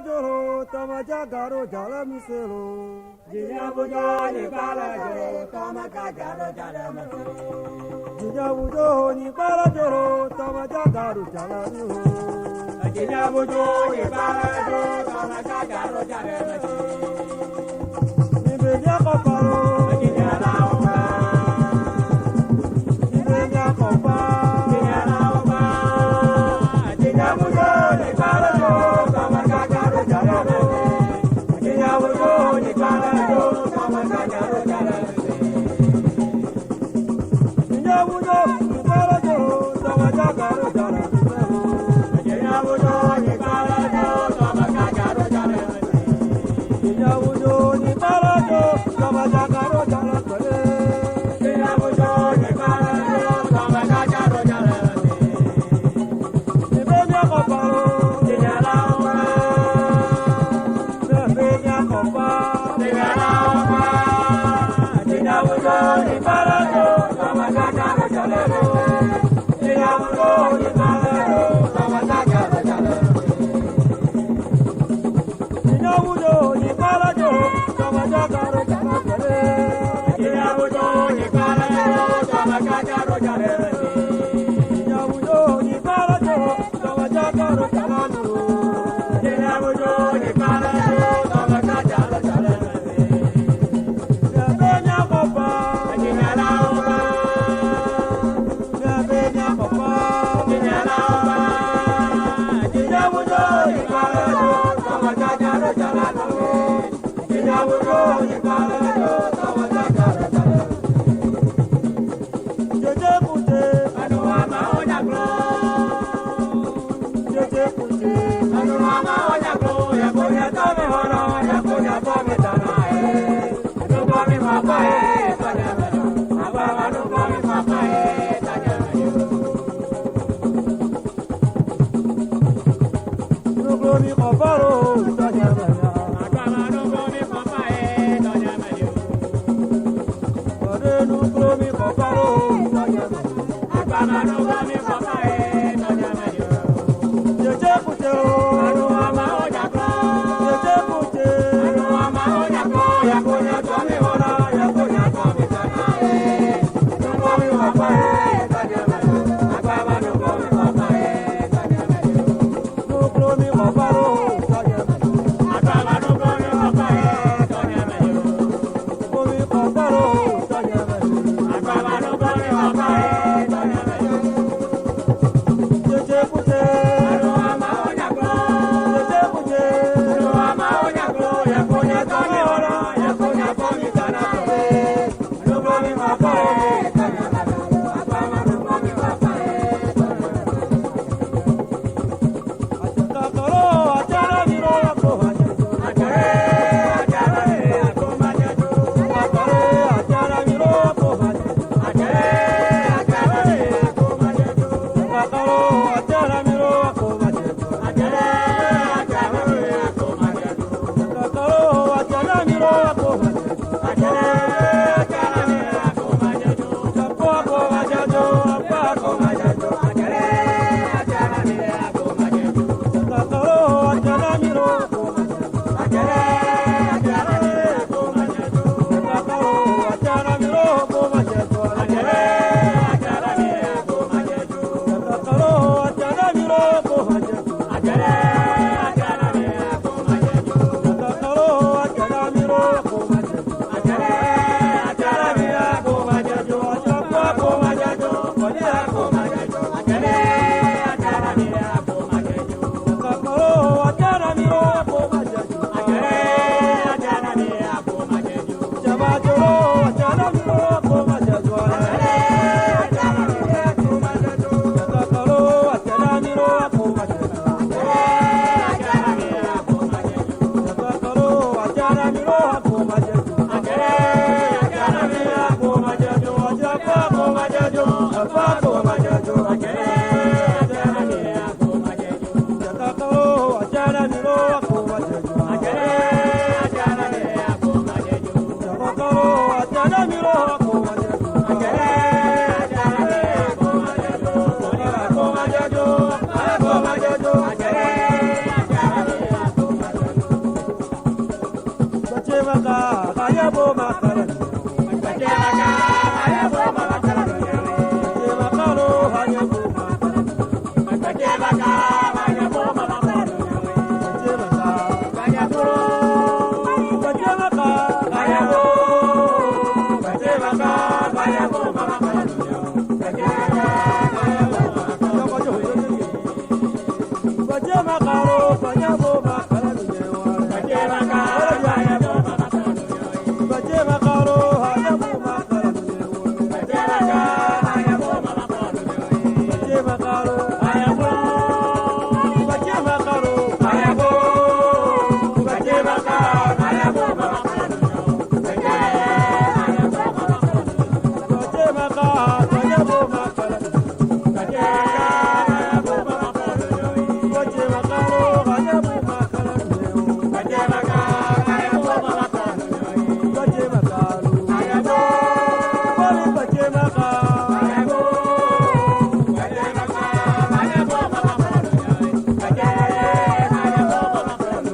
joro tama jagaro jala miselo. Jinya bujo ni bala joro tama jagaro jala miselo. Jinya bujo ni bala joro tama jagaro jala miselo. Jinya bujo ni bala joro tama jagaro jala miselo. Ni beja koparo. Jinya laoba. Ni beja koparo. Jinya laoba. Jinya bujo ni bala joro tama jagaro jala miselo. Jinya bujo ni bala joro tama jagaro jala miselo. Jinya bujo ni bala joro tama jagaro jala miselo. Jinya bujo ni bala joro tama jagaro jala miselo. Jinya bujo ni bala joro tama jagaro jala miselo. Jinya bujo ni bala joro tama jagaro jala miselo. Ni beja koparo. Jinya laoba. Ni beja koparo. Jinya laoba. Jinya bujo ni bala joro tama jagaro jala miselo. Jinya bujo ni bala joro tama jagaro jala miselo. Jinya bujo ni bala joro tama jagaro jala miselo. Jinya bujo ni bala joro tama jagaro jala miselo. Jinya bujo ni bala joro tama jagaro jala miselo. Jinya bujo ni bala joro tama jagaro jala miselo. Ni beja koparo. Jinya laoba. Ni beja koparo. Jinya laoba. Jinya bujo ni bala joro tama jagaro jala miselo. Jinya bujo ni bala joro tama jagaro jala miselo. Jeje kute. Anu ama onya glo. Jeje kute. Anu ama onya glo. Ya konya tome hono. Ya konya tome tana anu komi papa tanya melo. Aba anu komi papa tanya melo. Nuklo ni koparo. Tanya maya. Aba anu komi papa tanya melo. Ade nuklo ni koparo. Tanya maya. Aba anu komi papa tanya melo. Jeje kute. Anu ama onya glo. Jeje kute. Anu ama onya glo. Ya konya tome hono. Ya konya tome tana anu komi papa tanya melo. Aba anu komi papa tanya melo. Nuklo ni koparo. Tanya maya. Aba anu komi papa tanya melo. Komi koparo. Tanya maya. Aba anu komi papa tanya melo. Jeje kute. Anu ama onya glo. Jeje kute. Anu ama onya glo. Ya konya tome hono. Ya konya tome tana anu komi papa tanya melo. Aba anu komi papa tanya melo. Ajaka koro. maka kaya bo makala baje maka kaya bo makala baje makalo hanya bo makala baje maka kaya bo makala baje maka kaya bo baje maka kaya bo baje maka kaya bo makala baje maka kaya bo baje makalo hanya bo makala baje maka kaya bo baje makalo hanya bo makala baje maka kaya bo makala baje makalo kaya bo baje makalo kaya bo baje maka kaya bo makala baje baje maka hanya bo makala baje kaya bo makala baje makalo hanya bo makala baje maka kaya bo makala baje makalo kaya bo bali baje maka kaya bo baje maka kaya bo makala baje kaya bo makala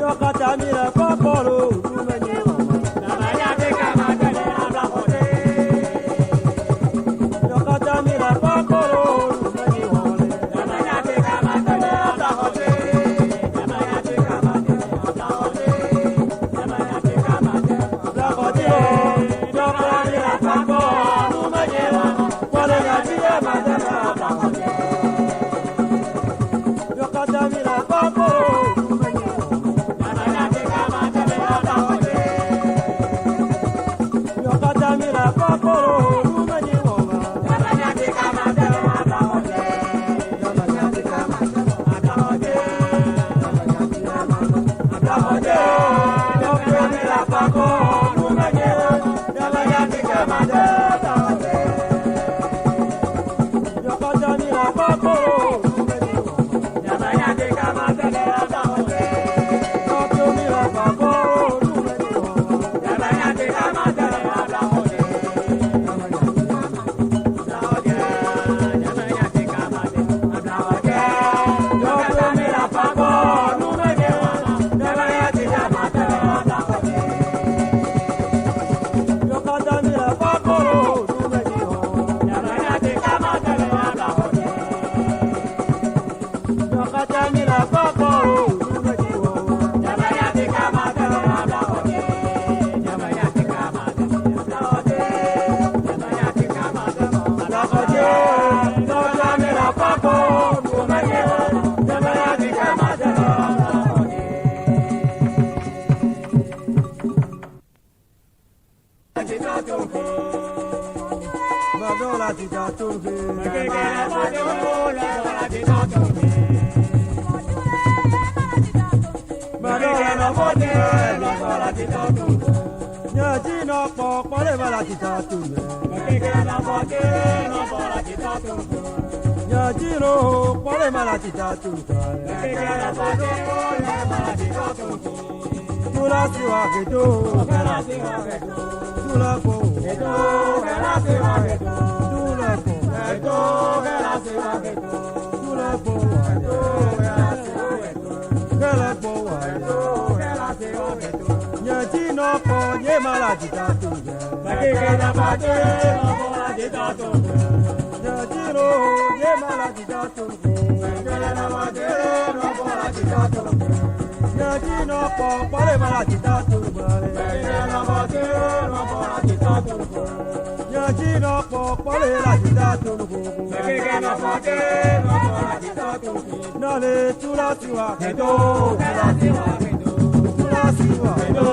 yo kata mira paporo dumenye namanya tika matele ablahote yo kata mira paporo dumenye hole namanya tika matele ablahote namanya tika matele ablahote namanya tika matele la kodiro yo kata mira paporo dumenye wale ngatiye madela yo kata mira paporo dumenye namanya tika matele ablahote yo kata mira paporo dumenye woma namanya tika matele ablahote yo kata ablahote ablahote yo kata mira paporo dumenye namanya tika matele ablahote yo kata mira paporo dumenye namanya tika matele ablahote yo kata mira paporo dumenye woma namanya tika matele ablahote yo kata mira paporo dumenye woma yo kata mira paporo dumenye woma Lakoje yo kata mira paporo dumenye woma Madola tita tunke Madola no bote Madola tita tunke Nyaji no po pole mala tita tunke Nyaji no pole mala tita tunke Tula siwa keto Tula po Tula po Tula po Gala po Nyaji no po ye mala tita tunke Nyaji no ye mala tita tunke Nyaji no po pole mala tita tunke Nyaji no po pole la tita tunke Nale tula siwa keto Tula siwa keto